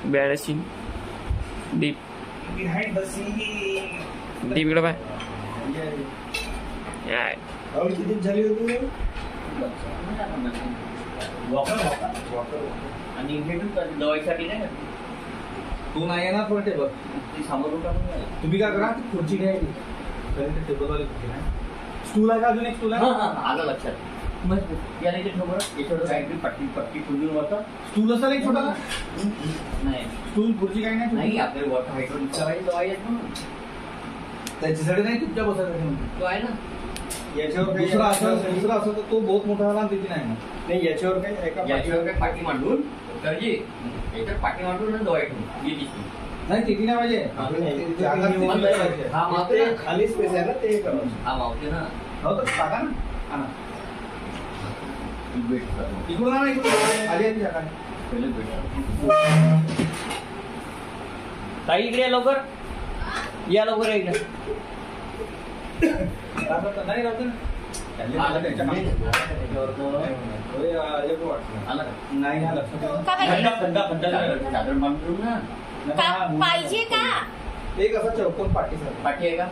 Bad scene deep behind the scene deep इकडे पाय राहुल किती झाली होती आणि दवाईसाठी नाही तू नाही ना थोडे बघ ती सामोरून टाकून तुम्ही काय करा खुर्ची घ्यायची टेबलवाली खुर्ची नाही स्टूल आहे का अजून एक स्टूल आहे आलं लक्षात मग याला इथे ठेव बरं याच्यावर काहीतरी पट्टी पट्टी खुलून वरतं स्टूल असेल एक छोटा नाही स्टूल खुर्ची काही नाही आपल्याला वॉटर हायड्रोल करायची दवाई आहेत म्हणून त्याच्यासाठी नाही तुमच्या बसायसाठी तो आहे ना याच्यावर दुसरा असं तर तो बहुत मोठा झाला त्याची नाही नाही याच्यावर काही याच्यावर काय पाठी मांडून तर जी याच्यावर पाठी मांडून आणि दवाई ठेवून ये दिसते नाही ते नाही पाहिजे हा मावते खाली स्पेस आहे ना ते करावं हा मावते ना हो तर टाका ना आणा इकडून आणा इकडून आली आहे ती टाका ताई इकडे या लवकर या लवकर इकडे नाही राहत नाही पाहिजे का एक असा चौकोन पाठी पाठी आहे का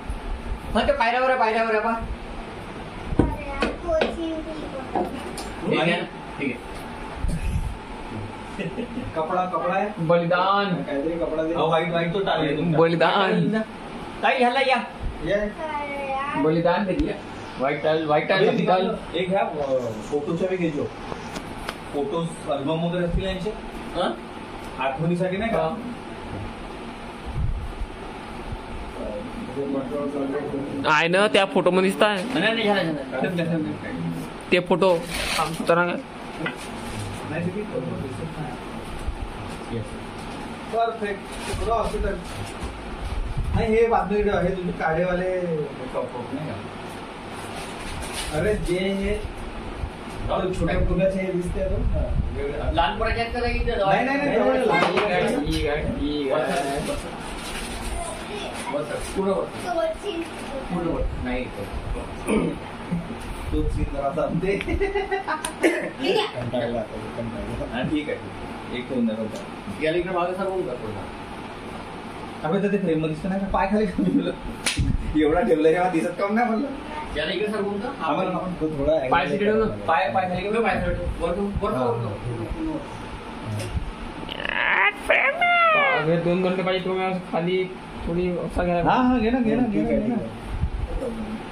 हा ते पायऱ्यावर आहे पायऱ्यावर आहे बा ठीक आहे कपडा आहे बलिदान काहीतरी कपडा दे वाईट तो टाकले बलिदान ताई ह्याला या बलिदान दे दिया व्हाइट टाइल एक ह्या फोटोच्या बी घेजो फोटोज अल्बम वगैरे असतील यांचे आठवणीसाठी नाही का आहे ना त्या फोटो मध्ये दिसत आहे ते फोटो तर परफेक्ट नाही हे बातमी हे तुम्ही काढेवाले नाही का अरे जे हे छोट्या फुलाचे हे दिसते लहान प्रजात नाही तोच सीन जरा सांगते ठीक आहे एक होऊन होता याला इकडे मागे सर्व करतो अबे तर ते फ्रेम मध्ये दिसत नाही का पाय खाली ठेवलं एवढा ठेवलं जेव्हा दिसत काम नाही म्हणलं याला इकडे सर्व आम्हाला थोडा पाय तिकडे पाय खाली घेऊन पाय अगर 2 घंटे पाहिजे तुम्ही खाली थोडी असा घ्या हा घे ना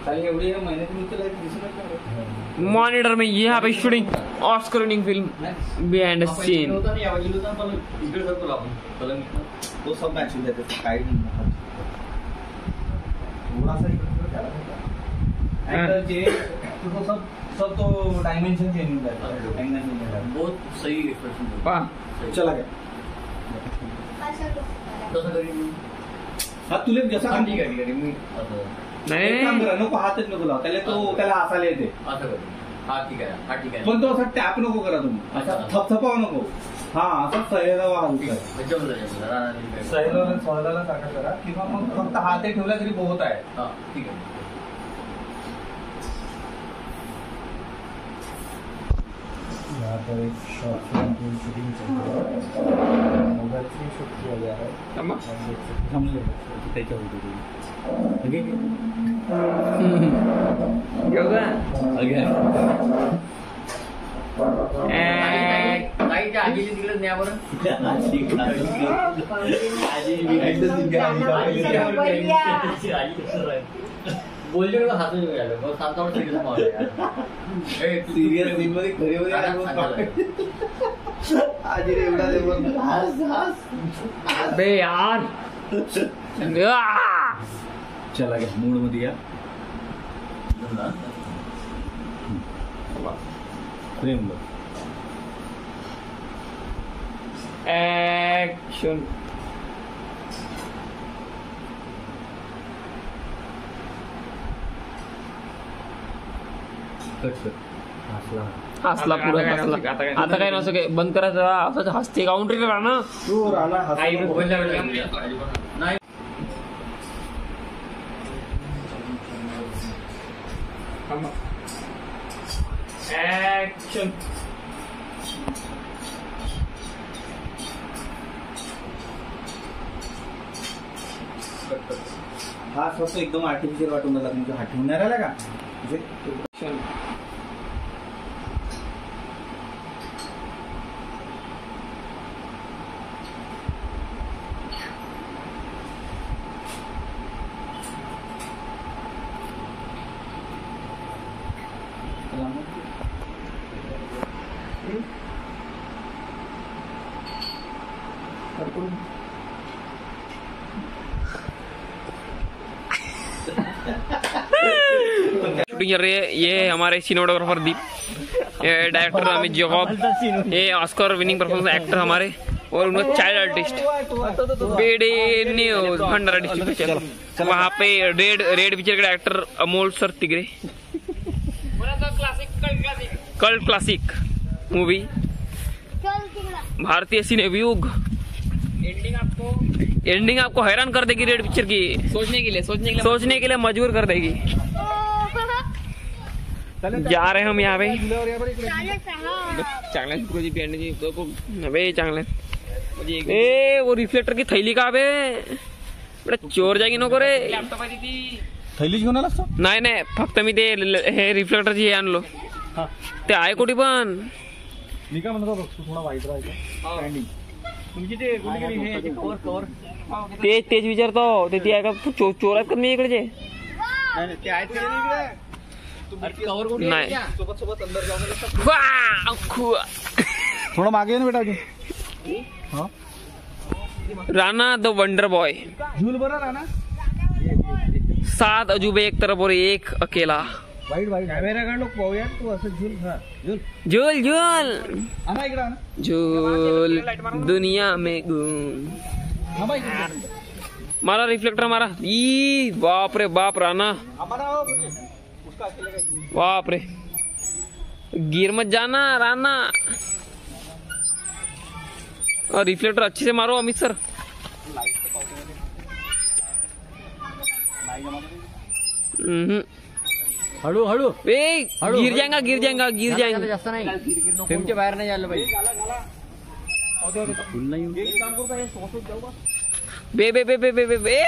खाली एवढी महिन्यातून उचलायची दिसत नाही मॉनिटर में यहाँ पे shooting Oscar winning film behind the scene तो सब मॅच होऊन जाते काही नाही थोडासा एंगल चेंज तो सब तो डायमेंशन चेंज हो जाता है बहुत सही एक्सप्रेशन वाह चला गया हा तुले जसा ठीक आहे मी नाही नको हातच नको लावा त्याला हसायला येते हा ठीक आहे पण तो असा टॅप नको करा तुम्ही असा थपथपाव नको हा असं सहेलावा सहलाला साखर करा किंवा मग फक्त हात ठेवला तरी बहुत आहे ठीक आहे यहाँ पर एक शॉर्ट फिल्म की शूटिंग चल रही है मोबाइल से शूट किया गया है त्याच्या आजीला तिकडे न्या बरं बोलले हातून मिळालं मग सांगता सिरियल सीन मध्ये खरी आजी एवढा बे यार चला गया मूड मध्ये या प्रेम एक्शन हसला पुरा आता काय नसं काय बंद करायचं असं हसते काउंट्री राहणार तू राणा नाही एक्शन हा फक्त एकदम आर्टिफिशियल वाटून राहिला तुमचा हात ठेवून नाही राहिला का म्हणजे शूटिंग चल रही है। ये हमारे सिनेमाटोग्राफर दीप, ये डायरेक्टर अमित जॉब, ये ऑस्कर विनिंग परफॉर्मेंस एक्टर हमारे, और उनका चाइल्ड आर्टिस्ट बेडे न्यूज भंडारा डिस्ट्रिक्ट। वहाँ पे रेड पिक्चर का director Amol sir Tigre. Cult classic movie भारतीय सिनेव्यूग। एंडिंग आपको हैरान कर देगी रेड पिक्चर की, सोचने के लिए मजबूर कर देगी। जा रहे हैं हम यहाँ पे चांगले ए वो रिफ्लेक्टर की थैली का बे बेटा चोर जागी नको रे। थैली घेऊन आलास तू? नाही फक्त मी ते हे रिफ्लेक्टरची हे आणलो ते आहे कुठे पण मी काय म्हणतो बघ तू थोडा वाईट राहायचा स्टँडिंग तुमची ते कुठे गेली हे कवर तेच विचारतो ते आहे का चोर आहेत का मी इकडचे? नाही ते आहेत का इकडे कवर कुठे नाही सोबत अंदर जाऊन थोडं मागे ये ना बेटा अजून। हाँ राणा द वंडर बॉय, झूल बरं राणा 7 अजूबे एक तरफ और एक अकेला। वाईट कॅमेरा काढ लोक पाहूया तू असं झूल। हा झूल झूल इकडे झूल दुनिया में घूम। मारा रिफ्लेक्टर मारा। ई बाप रे बाप राणा, बाप रे गिर मत जाना राणा। और रिफ्लेक्टर अच्छे से मारो अमित सर। हळू हळू गिर जाएगा जास्त नाही फ्रेमच्या बाहेर नाही झालं पाहिजे। बे बे बे बे बे बे बे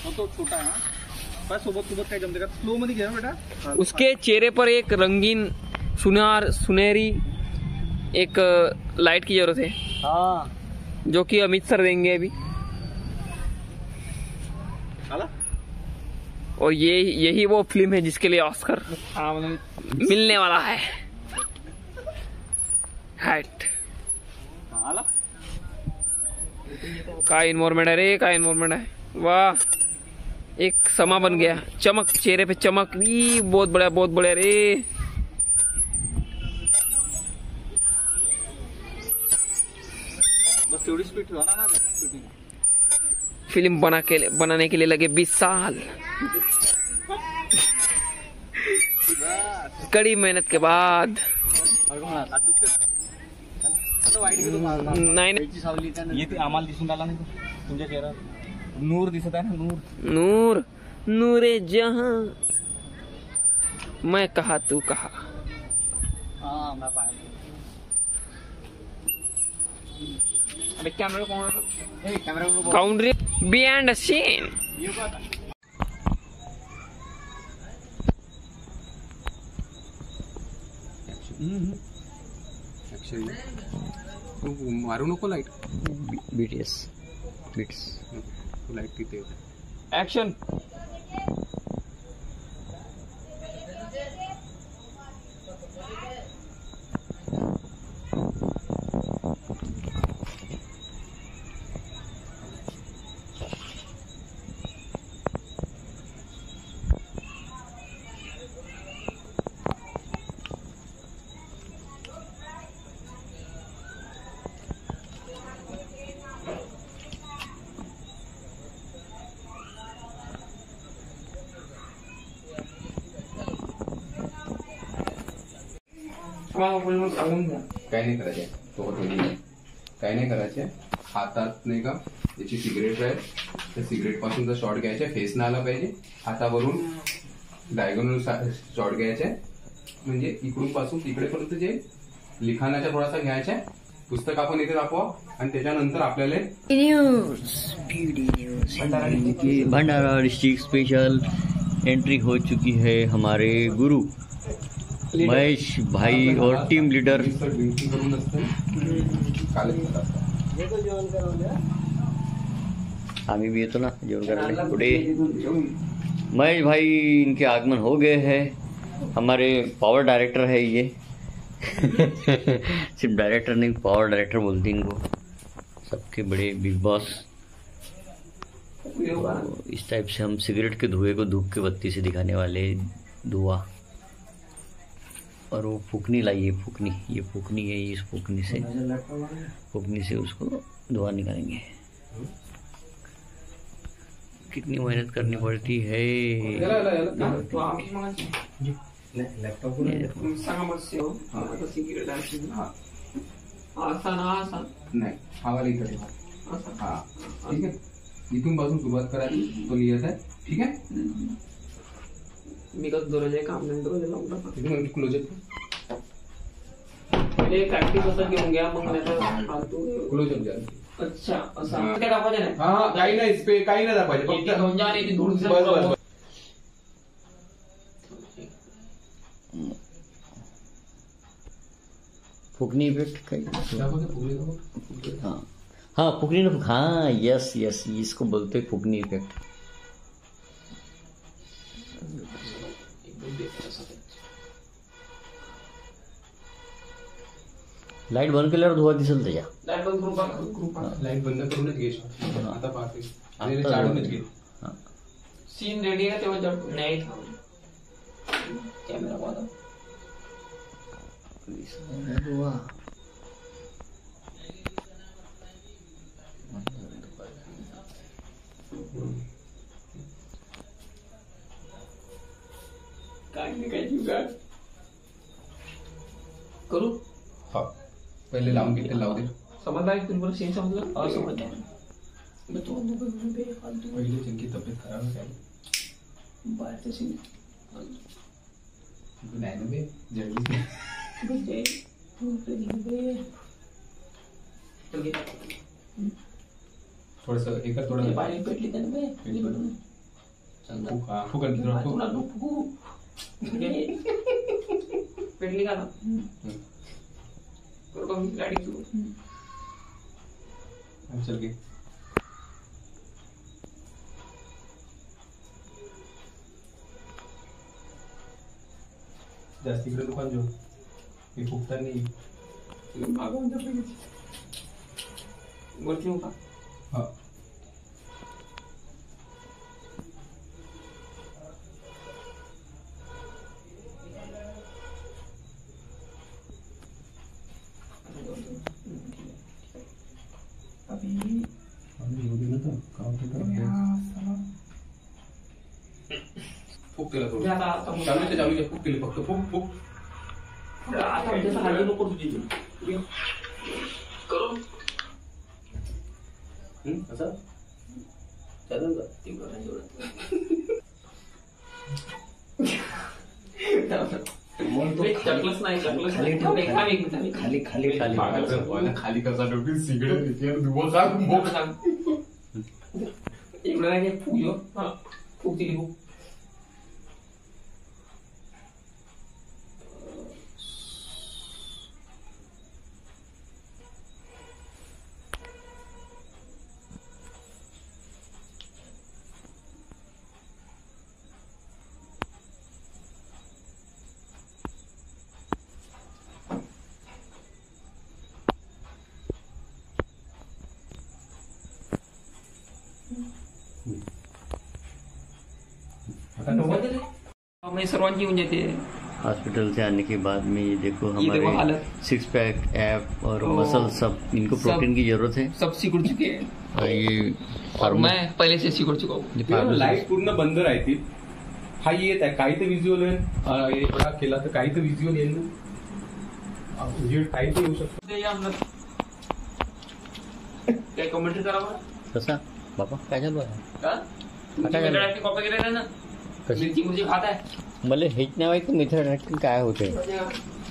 छोटा है सोबत काय जमते का स्लो मध्ये घे बेटा। उसके चेहरे पर एक रंगीन सुनहरी एक लाइट की जरूरत है। हाँ जो कि अमित सर देंगे अभी। और यही वो फिल्म है जिसके लिए ऑस्कर मिलने वाला है। हैट का इन्वॉल्वमेंट है रे, का इन्वॉल्वमेंट है। वाह एक समा बन गया, चमक चेहरे पे चमक भी बहुत बढ़िया रे। बस थोड़ी स्पीड ना फिल्म बनाने के लिए लगे 20 साल। कड़ी मेहनत के बाद नाही येते आम्हाला दिसून आला नाही तुमच्या चेहऱ्यावर नूर दिसत आहे ना नूर नूरे जहां मैं कहा तू कहा। हाँ मैं पाया camera country behind the scene. मारू नको लाईट बीटीएस बिट्स लाईट तिथे एक्शन। काय नाही करायचे सोबत काय नाही करायचे हातात नाही का त्याची सिगरेट आहे त्या सिगरेट पासूनचा शॉट घ्यायचा फेस ना आला पाहिजे हातावरून डायगोनल शॉट घ्यायचा म्हणजे इकडून पासून तिकडेपर्यंत जे लिखाणाचा थोडासा घ्यायचा पुस्तक आपण इथे दाखवा आणि त्याच्यानंतर आपल्याला भंडारा डिस्ट्रिक्ट स्पेशल एंट्री हो चुकी है हमारे गुरु महेश भाई और टीम लीडर ड्रिंकिंग करून असतं आम्ही भी येतो ना जेवण करायला पुढे महेश भाई इनके आगमन हो गए हैं हमारे पावर डायरेक्टर है ये सिर्फ डायरेक्टर नहीं पावर डायरेक्टर बोलते इनको सबके बड़े बिग बॉस। तो इस टाइप से हम सिगरेट के धुएं को धूप की बत्ती से दिखाने वाले धुआं और वो फूकनी लाई है फूकनी ये फूकनी है इस फूकनी से उसको धुआं निकालेंगे। कितनी मेहनत करनी पड़ती है। नाही हवाला इकडे हा ठीक आहे इथून पासून सुरुवात करायची तो लिहित आहे ठीक आहे मी कसं दररोज काम नाही दररोज लावून तिथून क्लोजर पहिले प्रॅक्टिस असं घेऊन घ्या मग नाही फालतू क्लोजर द्या अच्छा असं काय दाखवायचं नाही हा काही नाही काही नाही दाखवायचं फक्त घेऊन जा आणि ती धूळ बस फूकनी इफेक्ट हाँ हाँ फूकनी हाँ यस यस इसको बोलते हैं फूकनी इफेक्ट। लाईट बंद केल्यावर धुवा दिसेल त्याच्या लाईट बंद करूनच घे आता पाहते चालूनच घे सीन रेडी आहे तेव्हा नाही कॅमेरा वाला धुवा काय नाही काय जुगाड करू हा पहिले लावून घेते लावू दे समजला आहे तुला सीन समजलं असमजलं मी तो फालतू पहिले त्यांची तब्येत खराब झाली बाहेरचं सीन नाही ना बे जल्दी थोडस एका थोडं पाणी पेटली त्याने पेटली का ना गाडी सुरू चल घे जास्त इकडे दुकान जो मी फुकता नाही मागवून वरती येऊ का हा फुक केला थोडं चालू फुक केली फक्त फुक फुक आता हल्ली नको तुझी करू असं चालेल का ते करायचं चकलच नाही चकलच नाही खाली खाली खाली खाली कसा डोकी सिगरेट दुबो सांग इकडे नाही फुक फुक दिली फुक मैं सर्वांची येऊन जाते हॉस्पिटल से आने के बाद में ये देखो देखो हमारे हालत। 6 पैक एप और मसल सब इनको प्रोटीन की जरूरत है सब सीखून चुके हैं और ये और मैं पहले से सीखून चुका हूँ लाईट पूर्ण बंद राहतील हा येत आहे काही तर विज्युअल आहे एवढा केला तर काही तर विज्युअल येईल ना काही तर येऊ शकतो काय कमेंट्री करावं कसा बाबा काय चालू आहे का कॉपी केलेला ना कशी मिरची खात आहे मला हेच नाही माहिती मिथड ऍक्टिंग काय होते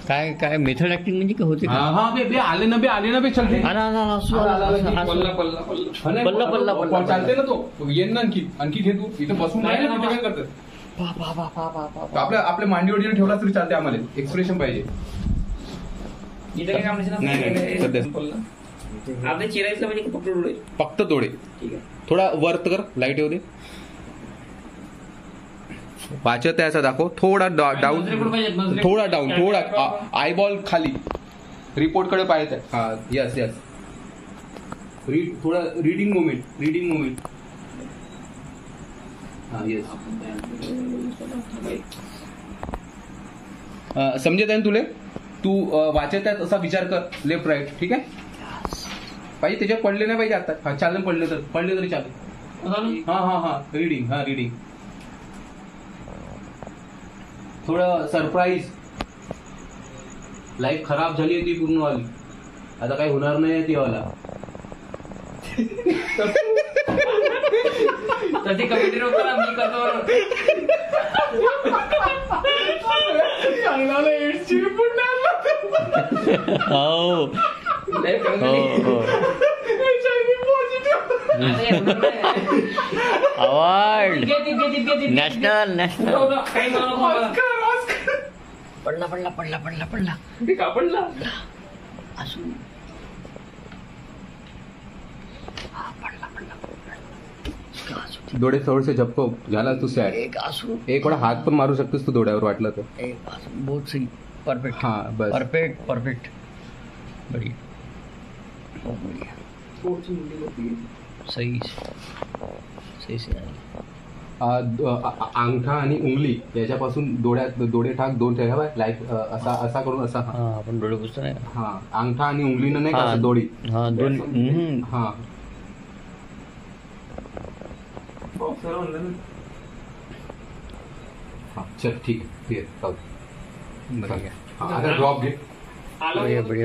काय काय मेथड ऍक्टिंग म्हणजे काय होते का? हाँ बे आले ना बे चलते आला पल्ला चालते ना तो येईन ना आणखी घे तू इथं बसून राहिले ना काय करतात आपल्या मांडी वडीने ठेवला तरी चालते आम्हाला एक्सप्रेशन पाहिजे इथं काय काम नाही, सध्या. आपल्या चिरायचं म्हणजे फक्त डोळे फक्त डोळे ठीक आहे थोडा वर्त कर लाईट येऊ दे वाचत आहे असं दाखव थोडा डाऊन थोडा डाऊन थोडा आयबॉल खाली रिपोर्ट कडे पाहायचं आहे हा यस थोडा रीडिंग मोमेंट हा यस समजत आहे ना तुले तू वाचत आहे असा विचार कर लेफ्ट राईट ठीक आहे पाहिजे त्याच्यात पडले नाही पाहिजे आता हा चालेल पडले तरी चालेल हा रीडिंग थोडं सरप्राईज लाईफ खराब झाली आहे ती पूर्ण वाली आता काही होणार नाही ती वाला तसे कमेंट्री होतो ना मी करतो अवॉर्ड नॅशनल काही पडला कापडला असू डोळे थोडेसे झपको झाला तू सॅड एक असू एक वेळा हात पण मारू शकतोस तू डोळ्यावर वाटलं तर एक असू बहुत सही परफेक्ट हा बस परफेक्ट बढ़िया बहुत बढ़िया सही अंगठा आणि उंगली याच्यापासून डोळे टाक दोन ठेवा लाईक असा करून असा हा आपण डोळे पुसतो नाही हा अंगठा आणि उंगलीनं नाही का दोडी हा दोन हा चल ठीक आहे आता ड्रॉप घे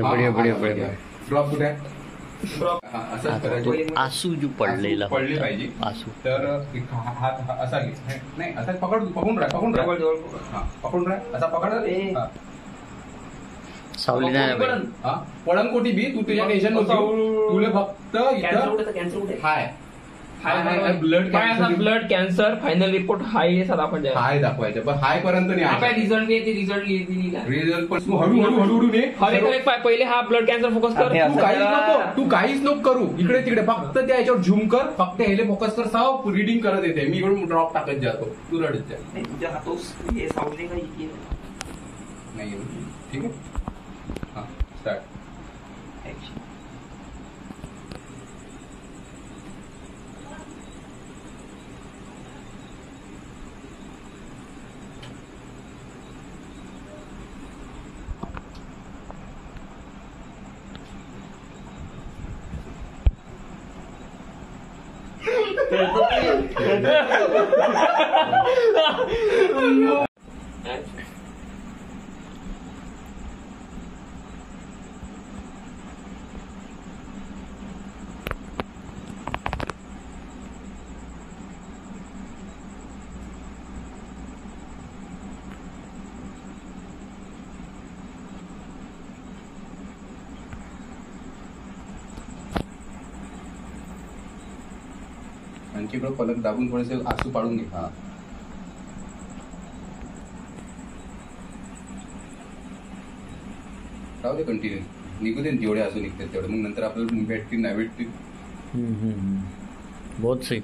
बढ़िया ड्रॉप कुठे आहे आता तो आसू जो पडलेला पडले पाहिजे आसू तर हात असा घे नाही असा पकडून राहा असा पकड सावली नाही पाहिजे पळंकोटी बी तू तुझ्या टेन्शन तुला फक्त इथं ब्लड कॅन्सर फायनल रिपोर्ट हाय दाखवायचा हाय दाखवायचं पण हाय पर्यंत नाही रिझल्ट पण तू हळूहळू पहिले हा ब्लड कॅन्सर फोकस कर तू काहीच नको करू इकडे तिकडे फक्त त्या याच्यावर झूम कर फक्त ह्याला फोकस कर साव रीडिंग करत येते मी इकडून ड्रॉप टाकत जातो तू रडत जा तुझ्या हातोस हे सावली नाही ठीक आहे हा स्टार्ट आणखी बघ पलक दाबून थोडेसे आसू पाडून घे हा राहू दे कंटिन्यू निघू दे जेवढे आसू निघतात तेवढे मग नंतर आपल्याला भेटतील नाही भेटतील बहुत सही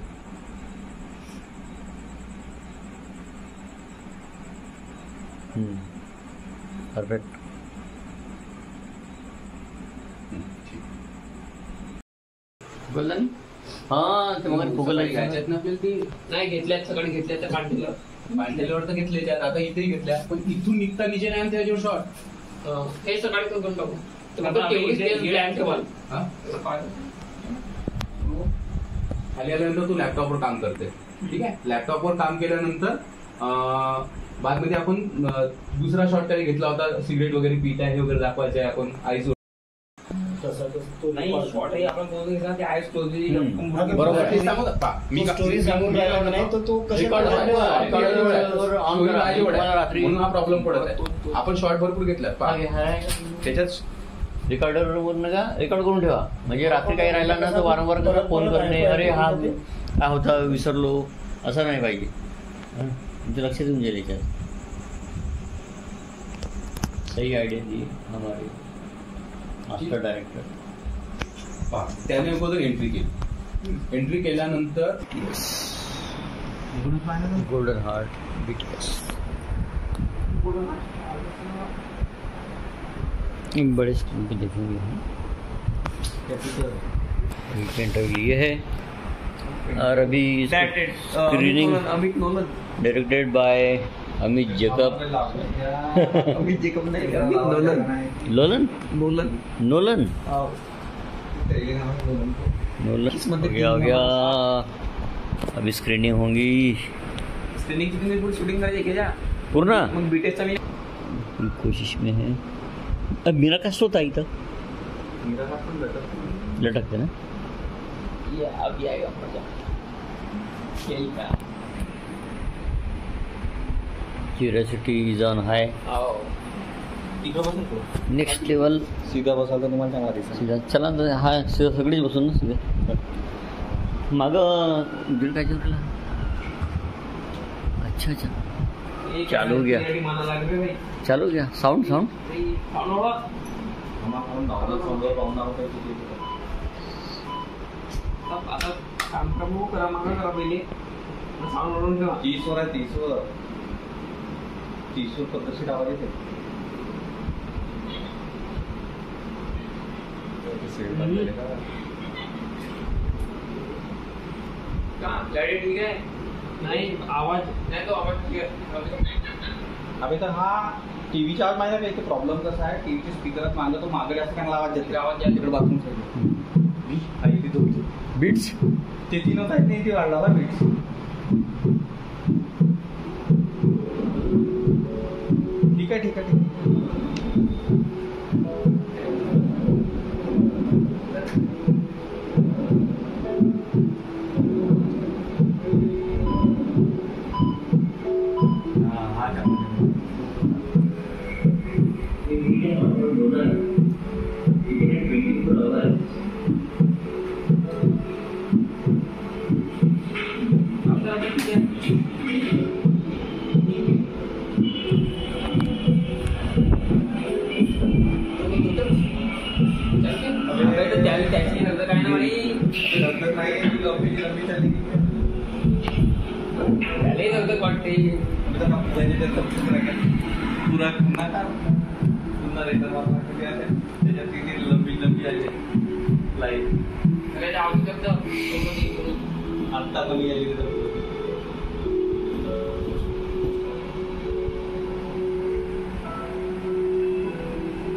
परफेक्ट बोलला नाही हा ते मग फुगल घ्यायच्यात ना आपल्याला ती नाही घेतल्यात सगळे घेतल्या त्या पांढरीला पांढऱ्यावर तर घेतले आता इथेही घेतल्या पण इथून निघता निजे नाही त्याच्यावर शॉर्ट हे सकाळी तो घेऊन टाकू प्लॅन ठेवाल खाली आल्यानंतर तू लॅपटॉपवर काम करते ठीक आहे लॅपटॉपवर काम केल्यानंतर बादमध्ये आपण दुसरा शॉर्ट त्याने घेतला होता सिगरेट वगैरे पित आहे वगैरे दाखवायचं आहे आपण आईज नाही शॉर्ट आहे आपण बोलतो ना ते आहे स्टोरी बरोबर ते सांगू का? मी का- स्टोरी सांगून राहिला का नाही तर तो रेकॉर्ड कसा रात्री म्हणून हा प्रॉब्लेम पडत आहे. आपण शॉर्ट भरपूर घेतला त्याच्यात रेकॉर्डर वरून का रेकॉर्ड करून ठेवा, म्हणजे रात्री काही राहिला ना तर वारंवार कसं फोन करणे, अरे हा काय होता विसरलो, असं नाही पाहिजे. तुमचं लक्ष देऊन जाईल याच्यात. सही आयडिया दी हमारे मास्टर डायरेक्टर. त्याने अगोदर एंट्री केली. एंट्री केल्यानंतर गोल्डन हार्ट बीटलेस एक बड़े स्क्रीन पे देखेंगे हम. इंटरव्यू ये है और अभी screening directed by Amit Jacob. Amit Jacob नाही, लोलन नोलन. नोलन किसमध्ये हो गया अभी स्क्रीनिंग होंगी स्क्रीनिंग किती पूरी शूटिंग करायची आहे का पूर्ण. मग बीटेकचा मी पूरी कोशिश में है. अब मेरा कष्ट होता इथं लटकते ना. ये अभी आएगा मजा यही का क्यूरियोसिटी इज ऑन हाय. आओ नेक्स्ट लेवल. सीधा बसाल तर तुम्हाला चांगला दिसेल. सीधा चला ना. हा सीधा सगळीच बसून ना सीधा. मागं दीड काय केला. अच्छा अच्छा चालू हो गया. माना लग रहा है भाई. चालू गया. साउंड साउंड साउंड होगा आता काम करू करा मागा करा पहिले साउंड वरून ठेवा. 30 वर आहे. 30 वर पद्धतशीर आवाज येते. का क्लॅरिटी ठीक आहे. नाही आवाज नाही तो आवाज ठीक आहे. अबे तर हा टीव्हीचा आवाज माहिती आहे का? प्रॉब्लेम कसा आहे, टीव्हीचे स्पीकर मागं तो मागे जास्त चांगला आवाज देते. आवाज जास्त तिकडे बाथरूम साईड बीट्स. ते तीनच आहेत नाही, ते वाढला बीट्स. ठीक आहे ठीक आहे ठीक आहे. पूरा पुन्हा रेटर त्याच्यात किती लंबी लंबी आली लाईट. आत्ता कमी आली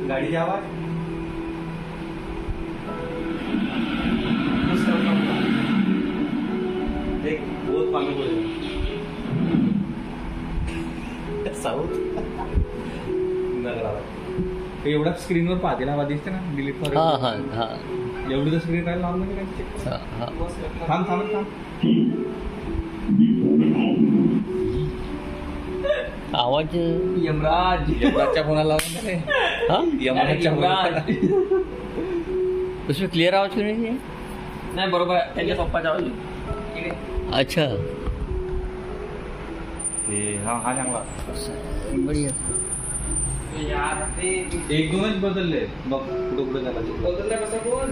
गाडीचा आवाज. देख बहुत मालूम हो साऊथ एवढा स्क्रीनवर पाहते ना दिसते ना. डिलीट कर. हाँ हाँ हाँ एवढी तर स्क्रीन राहील नॉर्मली काय चेक. हाँ हाँ. थांब थांब थांब. आवाज यमराज यमराजच्या फोनाला लावून दे. हाँ यमराजच्या फोनाला. उसमें क्लियर आवाज क्यों नहीं है. नाही बरोबर आहे. त्यांच्या पप्पाचा आवाज आहे. अच्छा हा हा चांगला. बढ़िया. यार ते एक दोनच बदलले बघ. कुठं कुठं झाला बदललं कसं कोण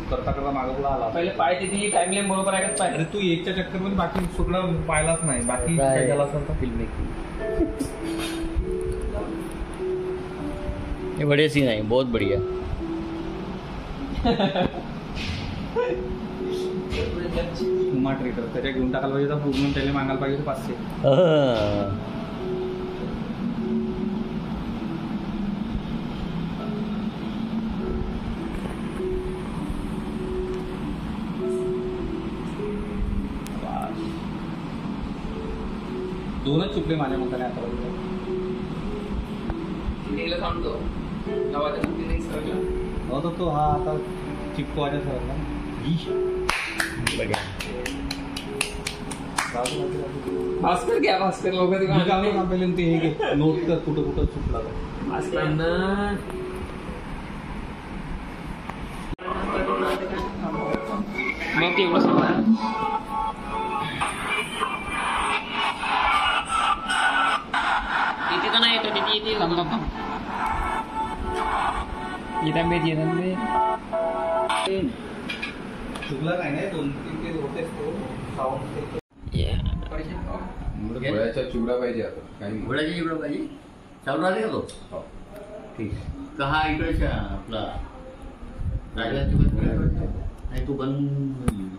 करता करता मागं पुढं आला. पहिले पाहिजे ती टाइमलाईन बरोबर आहे का अरे पाहिजे. तू एकच्या चक्कर मध्ये बाकी सगळं पाहिलाच नाही. बाकी काय झालं असेल तर फिल्म मेकिंग ये बढ़िया सीन है, बहुत बढ़िया. स्मार्ट रेटर त्याच्या घेऊन टाकायला पाहिजे. पूर्ण त्याला मागायला पाहिजे 500. दोनच चुकले माझ्या मताने आता. सांगतो आवाज तो हा आता चिपकवायचा ठरवला. भास्कर घ्या भास्कर लोक पहिले ते हे घे नोट कर कुठं कुठं चुकला तर. भास्करांना मग एवढं सांगा इथे तर नाही येतो तिथे येते चुकला काय नाही 2-3 ते होतेच तो साऊंड. गोळ्याच्या चिवडा पाहिजे आता काही नाही. घोड्याची चिवडा पाहिजे चालू राहते का तो हो. ठीक आहे. का हा इकडच्या आपला राजवाड्याच्या नाही तू बंद